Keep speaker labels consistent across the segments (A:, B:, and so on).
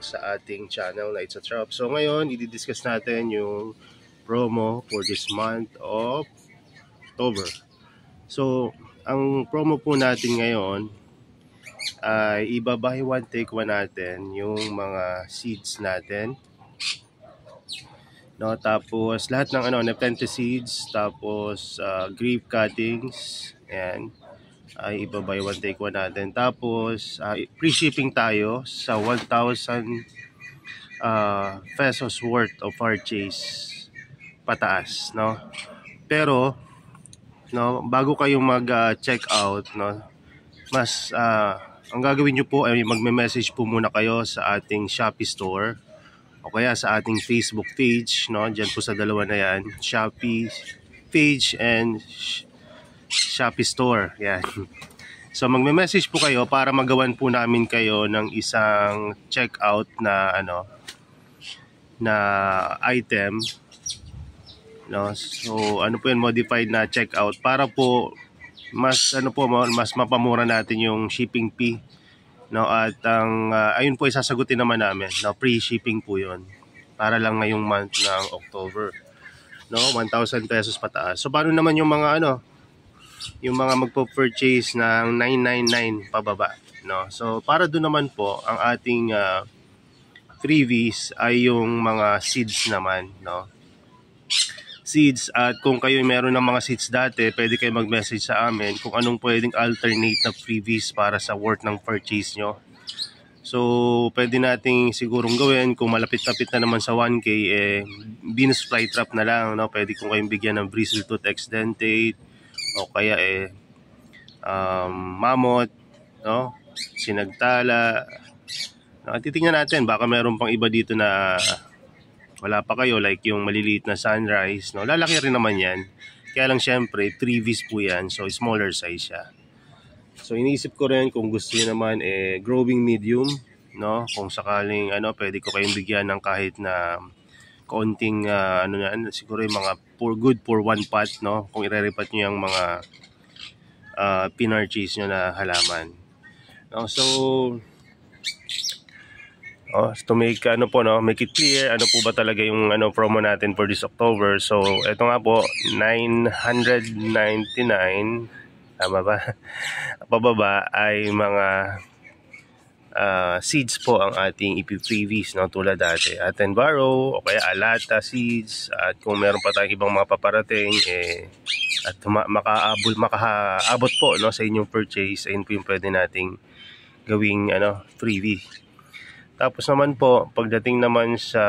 A: back sa ating channel na It's a Trop. So ngayon, i-discuss natin yung promo for this month of October. So, ang promo po natin ngayon ay iba-buy one take one natin yung mga seeds natin. No, tapos lahat ng Nepenthes seeds, tapos grape cuttings, and ay iba-buy one take one natin. Tapos free shipping tayo sa 1,000 pesos worth of purchase pataas, no? Pero no, bago kayo mag-check out, no, mas ang gagawin niyo po ay magme-message po muna kayo sa ating Shopee store o kaya sa ating Facebook page, no? Diyan po sa dalawa na 'yan, Shopee page and Shopee store. Yan. So magme-message po kayo para magawan po namin kayo ng isang checkout na na item, no? So ano po 'yan, modified na checkout para po mas mas mapamura natin yung shipping fee, no? At ang ayun po isasagutin naman namin, no? Free shipping po 'yon. Para lang ngayong month ng October, no? 1,000 pesos pataas. So paano naman yung mga yung mga magpo-purchase ng 999 pababa, no? So para doon naman po ang ating freebies ay yung mga seeds naman, no? Seeds, at kung kayo meron ng mga seeds dati, pwede kayo mag-message sa amin kung anong pwedeng alternate na freebies para sa worth ng purchase nyo. So pwede nating sigurong gawin kung malapit-lapit na naman sa 1K, Venus flytrap na lang, no? Pwede kung kayong bigyan ng bristletooth exdentate o kaya mammoth, no? Sinagtala. Titingnan natin, baka meron pang iba dito na wala pa kayo, like yung maliliit na sunrise, no? Lalaki rin naman yan, kaya lang syempre 3Vs po yan, so smaller size siya. So iniisip ko rin kung gusto niyo naman growing medium, no? Kung sakaling pwede ko kayong bigyan ng kahit na konting siguro yung mga good for one pot, no? Kung ire-repat niyo yung mga pinurchase niyo na halaman, no? So to make make it clear ano po ba talaga yung promo natin for this October. So ito nga po, 999 tama ba? Pababa ay mga seeds po ang ating ipi-freebies, no? Tulad dati Attenborough o kaya Alata seeds, at kung meron pa tayong ibang mga paparating at makaabot po, no, sa inyong purchase, ayun po yung pwede nating gawing freebie. Tapos naman po, pagdating naman sa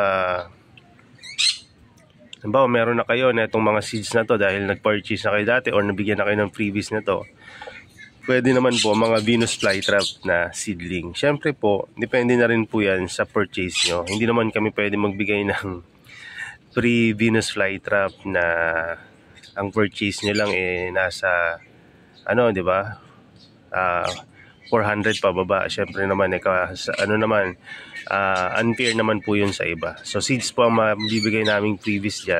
A: halimbawa meron na kayo na itong mga seeds na to dahil nag-purchase na kayo dati or nabigyan na kayo ng freebies na to, pwede naman po mga Venus flytrap na seedling. Siyempre po, depende na rin po yan sa purchase nyo. Hindi naman kami pwede magbigay ng free Venus flytrap na ang purchase nyo lang nasa di ba? 400 pababa. Siyempre naman unfair naman po yun sa iba. So seeds po ang mabibigay naming previous dyan,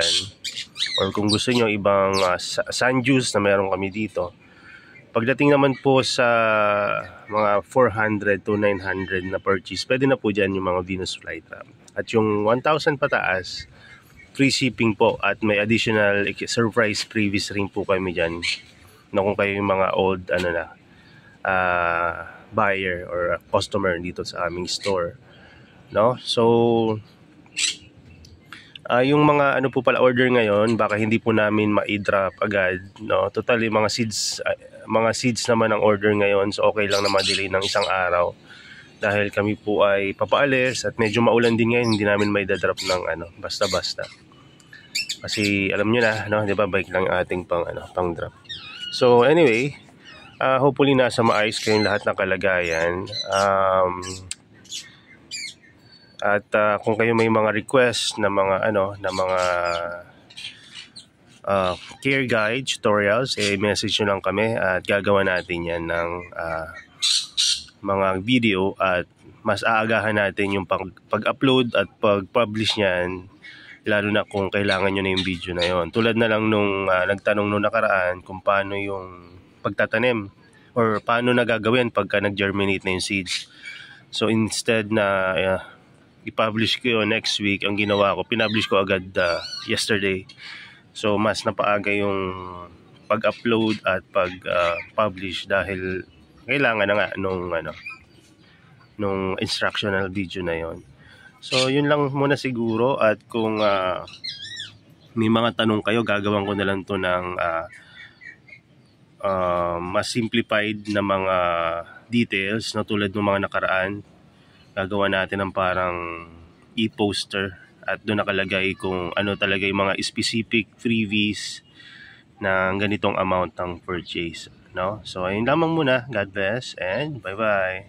A: or kung gusto nyo ibang sun juice na meron kami dito. Pagdating naman po sa mga 400 to 900 na purchase, pwede na po dyan yung mga Venus flytrap. At yung 1,000 pataas, free shipping po, at may additional surprise previous rin po kami dyan, na kung kayo yung mga old buyer or customer dito sa aming store, no? So yung mga po pala order ngayon, baka hindi po namin ma-drop agad, no? Totally mga seeds naman ang order ngayon, so okay lang na ma-delay ng isang araw dahil kami po ay papaalis at medyo maulan din ngayon. Hindi namin may drop ng basta-basta, kasi alam niyo na, no, 'di ba, bike lang ating pang drop. So anyway, hopefully nasa maayos kayong lahat ng kalagayan. At kung kayo may mga request na mga care guide tutorials, message nyo lang kami at gagawa natin yan ng mga video, at mas aagahan natin yung pag-upload at pag-publish niyan, lalo na kung kailangan nyo na yung video na yon. Tulad na lang nung nagtanong nung nakaraan kung paano yung pagtatanim or paano nagagawin pagka nag-germinate na yung seeds. So instead na i-publish ko yun next week. Ang ginawa ko, pinublish ko agad yesterday. So mas napaaga yung pag-upload at pag-publish dahil kailangan na nga nung instructional video na yon. So yun lang muna siguro, at kung may mga tanong kayo, gagawin ko na lang to ng mas simplified na mga details na tulad ng mga nakaraan. Gagawa natin ng parang e-poster at doon nakalagay kung ano talaga yung mga specific freebies ng ganitong amount ng purchase, no? So ayun lamang muna. God bless and bye bye.